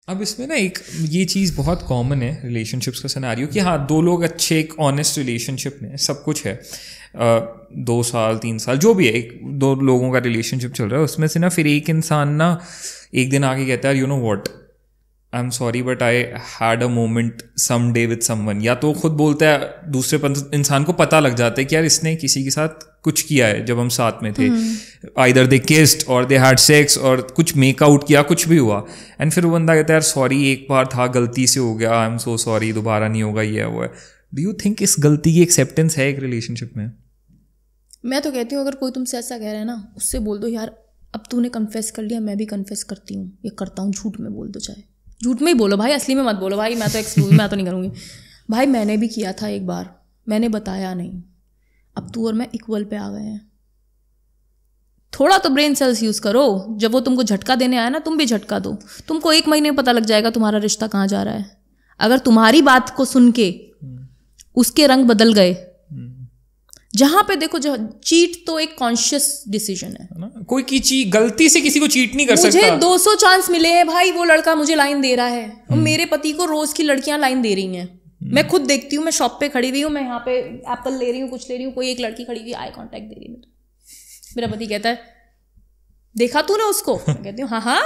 अब इसमें ना एक ये चीज़ बहुत कॉमन है रिलेशनशिप्स का सिनेरियो कि हाँ, दो लोग अच्छे एक ऑनेस्ट रिलेशनशिप में सब कुछ है, 2 साल 3 साल जो भी है, एक दो लोगों का रिलेशनशिप चल रहा है, उसमें से ना फिर एक इंसान ना एक दिन आके कहता है, you know what, I am sorry but I had a moment some day with someone, या तो खुद बोलता है, दूसरे इंसान को पता लग जाता है कि यार इसने किसी के साथ कुछ किया है जब हम साथ में थे, आइदर दे किस्ड और दे हैड सेक्स और कुछ मेक आउट किया, कुछ भी हुआ, एंड फिर वो बंदा कहता है यार सॉरी एक बार था, गलती से हो गया, आई एम सो सॉरी, दोबारा नहीं होगा, ये है वो है। डू यू थिंक इस गलती की एक्सेप्टेंस है एक रिलेशनशिप में? मैं तो कहती हूँ अगर कोई तुमसे ऐसा कह रहा है ना, उससे बोल दो यार अब तूने कन्फेस कर लिया, मैं भी कन्फेस करती हूँ, ये करता हूँ, झूठ में बोल दो, चाहे झूठ में ही बोलो भाई, असली में मत बोलो भाई, मैं तो नहीं करूँगी भाई, मैंने भी किया था एक बार, मैंने बताया नहीं, अब तू और मैं इक्वल पे आ गए हैं, थोड़ा तो ब्रेन सेल्स यूज़ करो, जब वो तुमको झटका देने आया ना तुम भी झटका दो, तुमको 1 महीने में पता लग जाएगा तुम्हारा रिश्ता कहाँ जा रहा है। अगर तुम्हारी बात को सुन के उसके रंग बदल गए, जहां पे देखो, चीट तो एक कॉन्शियस डिसीजन है, कोई की गलती से किसी को चीट नहीं कर सकता। मुझे 200 चांस मिले हैं भाई, वो लड़का मुझे लाइन दे रहा है, और मेरे पति को रोज की लड़कियां लाइन दे रही हैं, मैं खुद देखती हूँ, मैं शॉप पे खड़ी हुई हूँ, मैं यहाँ पे एप्पल ले रही हूँ, कुछ ले रही हूँ, कोई एक लड़की खड़ी हुई आई कांटेक्ट दे रही है, मेरा पति कहता है देखा तूने उसको? मैं कहती हूँ हाँ हाँ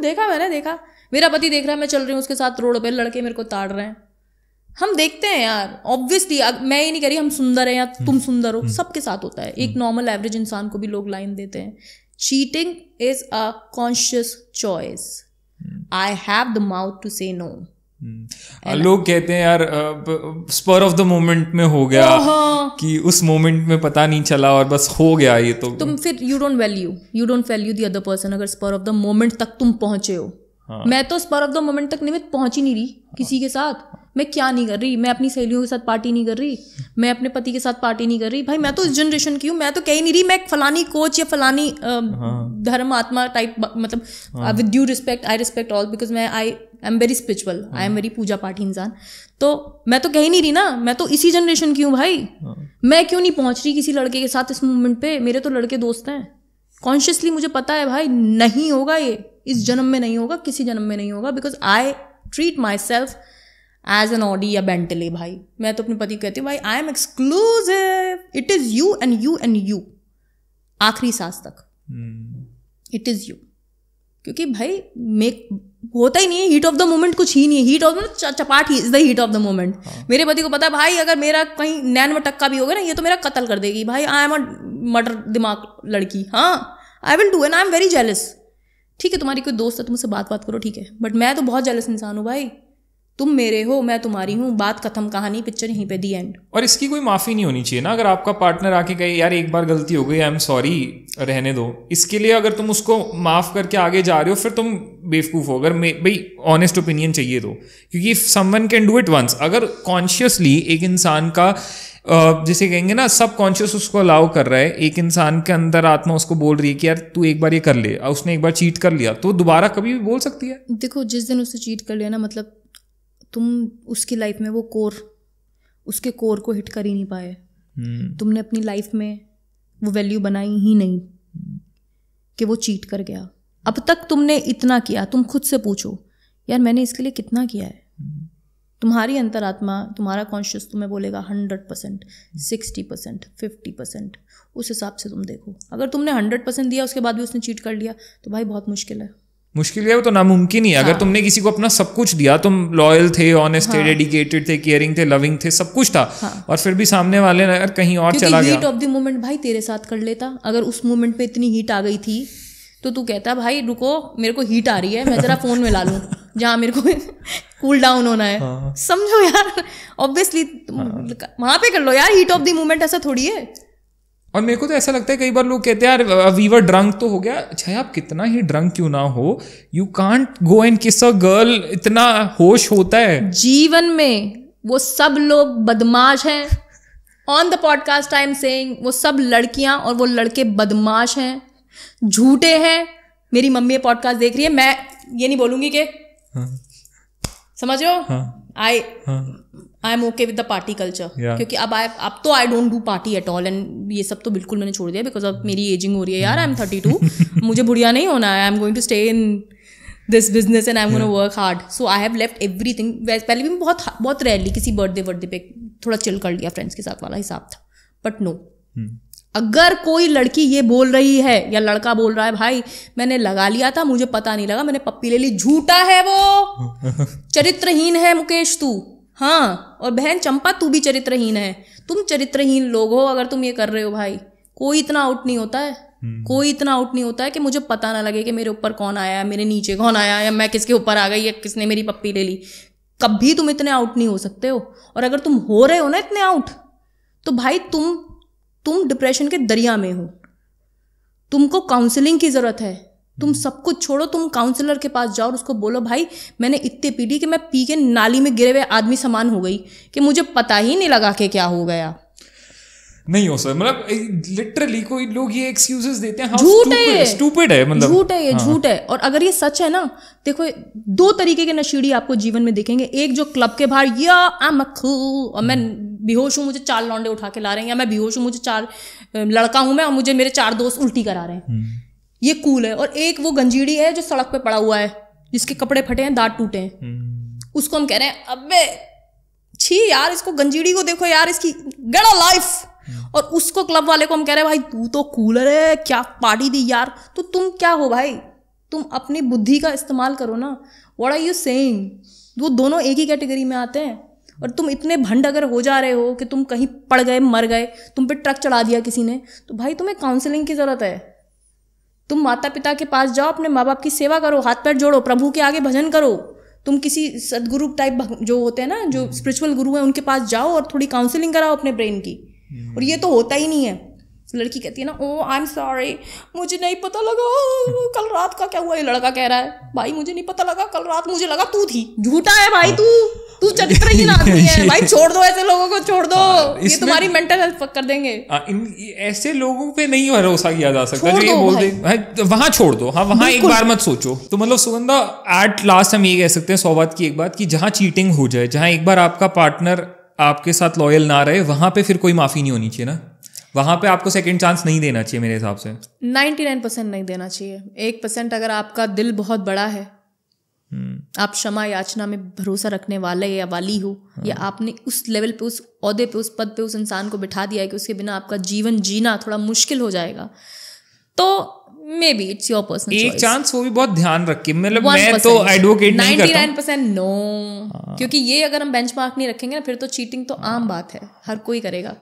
देखा, मैंने देखा, मेरा पति देख रहा है, मैं चल रही हूँ उसके साथ रोड पे, लड़के मेरे को ताड़ रहे हैं, हम देखते हैं यार, ऑब्वियसली मैं ये नहीं कह रही हम सुंदर हैं या तुम सुंदर हो, सबके साथ होता है, एक नॉर्मल एवरेज इंसान को भी लोग लाइन देते हैं। Cheating is a conscious choice, I have the mouth to say no. लोग कहते हैं यार स्पर ऑफ द मोमेंट में हो गया, कि उस मोमेंट में पता नहीं चला और बस हो गया, ये तो तुम फिर you don't value the other person, अगर स्पर ऑफ द मोमेंट तक तुम पहुंचे हो। हाँ। मैं तो स्पर ऑफ द मोमेंट तक निमित्त पहुंच ही नहीं रही किसी के साथ, मैं क्या नहीं कर रही, मैं अपनी सहेलियों के साथ पार्टी नहीं कर रही, मैं अपने पति के साथ पार्टी नहीं कर रही, भाई मैं तो इस जनरेशन की हूँ, मैं तो कह ही नहीं रही मैं फलानी कोच या फलानी धर्म आत्मा टाइप, मतलब with due respect, I respect all, because I am very spiritual, I am very पूजा पाठी इंसान, तो मैं तो कह ही नहीं रही ना, मैं तो इसी जनरेशन की हूँ भाई, मैं क्यों नहीं पहुंच रही किसी लड़के के साथ इस मोमेंट पे, मेरे तो लड़के दोस्त हैं, कॉन्शियसली मुझे पता है भाई नहीं होगा, ये इस जन्म में नहीं होगा, किसी जन्म में नहीं होगा, because I treat myself as an Audi या बेंटले। भाई मैं तो अपने पति को कहती हूँ भाई I am exclusive, it is you and you and you, आखिरी सांस तक इट इज यू, क्योंकि भाई मेक होता ही नहीं है, हीट ऑफ द मोमेंट कुछ ही नहीं है, हीट ऑफ चपाट ही is the heat of the moment. मेरे पति को पता है भाई अगर मेरा कहीं नैन में टक्का भी होगा ना, ये तो मेरा कत्ल कर देगी भाई, आई एम अ मटर दिमाग लड़की, हाँ I will do and I am very jealous. ठीक है तुम्हारी कोई दोस्त है, तुम उससे बात करो, ठीक है, बट मैं तो बहुत जेलस इंसान हूँ भाई, तुम मेरे हो मैं तुम्हारी हूँ, बात खत्म, कहानी पिक्चर यहीं पे दी एंड। और इसकी कोई माफ़ी नहीं होनी चाहिए ना, अगर आपका पार्टनर आके कहे यार एक बार गलती हो गई, आई एम सॉरी, रहने दो, इसके लिए अगर तुम उसको माफ़ करके आगे जा रहे हो फिर तुम बेवकूफ़ हो। अगर भाई ऑनेस्ट ओपिनियन चाहिए तो, क्योंकि if someone can do it once, अगर कॉन्शियसली एक इंसान का जैसे कहेंगे ना सब कॉन्शियस उसको अलाउ कर रहा है, एक इंसान के अंदर आत्मा उसको बोल रही है कि यार तू एक बार ये कर ले, उसने एक बार चीट कर लिया तो दोबारा कभी भी बोल सकती है। देखो जिस दिन उसने चीट कर लिया ना, मतलब तुम उसकी लाइफ में वो उसके कोर को हिट कर ही नहीं पाए, तुमने अपनी लाइफ में वो वैल्यू बनाई ही नहीं कि वो चीट कर गया। अब तक तुमने इतना किया, तुम खुद से पूछो यार मैंने इसके लिए कितना किया है। तुम्हारी अंतरात्मा, तुम्हारा कॉन्शियस तुम्हें बोलेगा 100%, 60%, 50%, उस हिसाब से तुम देखो। अगर तुमने 100% दिया उसके बाद भी उसने चीट कर लिया तो भाई बहुत मुश्किल है। मुश्किल है, वो तो नामुमकिन ही है। अगर तुमने किसी को अपना सब कुछ दिया, तुम लॉयल थे, ऑनेस्ट थे, डेडिकेटेड थे, केयरिंग थे, लविंग थे, सब कुछ था, और फिर भी सामने वाले ने अगर कहीं और चला गया, हीट ऑफ द मोमेंट भाई तेरे साथ कर लेता। अगर उस मोमेंट पे इतनी हीट आ गई थी तो तू कहता भाई रुको मेरे को हीट आ रही है, मैं जरा फोन में ला लूं जहाँ मेरे को कूल डाउन होना है। समझो यार, ऑब्वियसली वहां पे कर लो यार, हीट ऑफ द मोमेंट ऐसा थोड़ी है। और मेरे को तो ऐसा लगता है कई बार लोग कहते हैं यार वी वर ड्रंक तो हो गया। अच्छा आप कितना ही ड्रंक क्यों ना हो, यू कांट गो एंड किस अ गर्ल, इतना होश होता है जीवन में। वो सब लोग बदमाश हैं। On the podcast I am saying वो सब लड़कियां और वो लड़के बदमाश हैं, झूठे हैं। मेरी मम्मी पॉडकास्ट देख रही है, मैं ये नहीं बोलूंगी कि समझ रहे हो, I am okay with the party culture, क्योंकि अब तो I don't do party at all, and ये सब तो बिल्कुल मैंने छोड़ दिया बिकॉज अब मेरी एजिंग हो रही है यार। आई एम 32, मुझे बुढ़िया नहीं होना है। I am going to stay in this business and I am gonna work hard. So I have left everything. पहले भी मैं बहुत रेयरली किसी बर्थडे पे थोड़ा चिल कर लिया, फ्रेंड्स के साथ वाला हिसाब था. बट नो, अगर कोई लड़की ये बोल रही है या लड़का बोल रहा है भाई मैंने लगा लिया था, मुझे पता नहीं लगा, मैंने पप्पी ले ली, झूठा है वो. चरित्रहीन है मुकेश तू. हाँ, और बहन चंपा तू भी चरित्रहीन है. तुम चरित्रहीन लोग हो अगर तुम ये कर रहे हो भाई. कोई इतना आउट नहीं होता है, कोई इतना आउट नहीं होता है कि मुझे पता ना लगे कि मेरे ऊपर कौन आया, मेरे नीचे कौन आया, या मैं किसके ऊपर आ गई, या किसने मेरी पप्पी ले ली. कभी तुम इतने आउट नहीं हो सकते हो. और अगर तुम हो रहे हो ना इतने आउट, तो भाई तुम डिप्रेशन के दरिया में हो. तुमको काउंसलिंग की जरूरत है. तुम सब कुछ छोड़ो, तुम काउंसलर के पास जाओ और उसको बोलो भाई मैंने इतने पी ली कि मैं पी के नाली में गिरे हुए आदमी समान हो गई कि मुझे पता ही नहीं लगा कि क्या हो गया. नहीं हो सर, मतलब लिटरली कोई लोग ये एक्सक्यूजेस देते हैं. झूठ है ये, स्टूपिड है, मतलब झूठ है ये, झूठ है. और अगर ये सच है ना, देखो 2 तरीके के नशेड़ी आपको जीवन में दिखेंगे. एक जो क्लब के बाहर या आई एम कूल और मैं बेहोश हूँ, मुझे 4 लौंडे उठा के ला रहे हैं, या मैं बेहोश हूँ, मुझे 4 लड़का हूं मैं और मुझे मेरे 4 दोस्त उल्टी करा रहे हैं, ये कूल है. और एक वो गंजीड़ी है जो सड़क पे पड़ा हुआ है, जिसके कपड़े फटे हैं, दांत टूटे हैं, उसको हम कह रहे हैं अबे छी यार इसको गंजीड़ी को देखो यार, इसकी गेट अ लाइफ. और उसको क्लब वाले को हम कह रहे हैं भाई तू तो कूलर है, क्या पार्टी दी यार. तो तुम क्या हो भाई, तुम अपनी बुद्धि का इस्तेमाल करो ना. What are you saying. वो दोनों एक ही कैटेगरी में आते हैं. और तुम इतने भंड अगर हो जा रहे हो कि तुम कहीं पड़ गए, मर गए, तुम पे ट्रक चढ़ा दिया किसी ने, तो भाई तुम्हें काउंसलिंग की जरूरत है. तुम माता पिता के पास जाओ, अपने माँ बाप की सेवा करो, हाथ पैर जोड़ो, प्रभु के आगे भजन करो. तुम किसी सदगुरु टाइप जो होते हैं ना, जो स्पिरिचुअल गुरु हैं, उनके पास जाओ और थोड़ी काउंसलिंग कराओ अपने ब्रेन की. और ये तो होता ही नहीं है. लड़की कहती है ना ओ आई एम सॉरी, मुझे नहीं पता लगा कल रात का क्या हुआ. ये लड़का कह रहा है भाई मुझे नहीं पता लगा कल रात, मुझे लगा तू थी. झूठा है भाई, तू चरित्रहीन आदमी है भाई. छोड़ दो ऐसे लोगों को, छोड़ दो. ये तुम्हारी मेंटल हेल्थ कर देंगे. ऐसे लोगों पे नहीं भरोसा किया जा सकता जो ये बोल दे. वहां छोड़ दो. हाँ, वहां एक बार मत सोचो. तो मतलब सुगंधा, एट लास्ट हम ये कह सकते हैं 100 बात की एक बात, कि जहां चीटिंग हो जाए, जहां एक बार आपका पार्टनर आपके साथ लॉयल ना रहे, वहां पे फिर कोई माफी नहीं होनी चाहिए ना. वहां पे आपको सेकंड चांस नहीं देना चाहिए मेरे हिसाब से. 99% नहीं देना चाहिए. 1% अगर आपका दिल बहुत बड़ा है, आप क्षमा याचना में भरोसा रखने वाले या वाली हो, या आपने उस लेवल पे, उस ओहदे पे, उस पद पे उस इंसान को बिठा दिया है कि उसके बिना आपका जीवन जीना थोड़ा मुश्किल हो जाएगा, तो may be it's your personal choice. एक चांस, वो भी बहुत ध्यान रख के. मतलब मैं तो एडवोकेट नहीं करता. 99% नो. क्योंकि ये अगर हम बेंचमार्क नहीं रखेंगे ना, फिर तो चीटिंग तो आम बात है, हर कोई करेगा.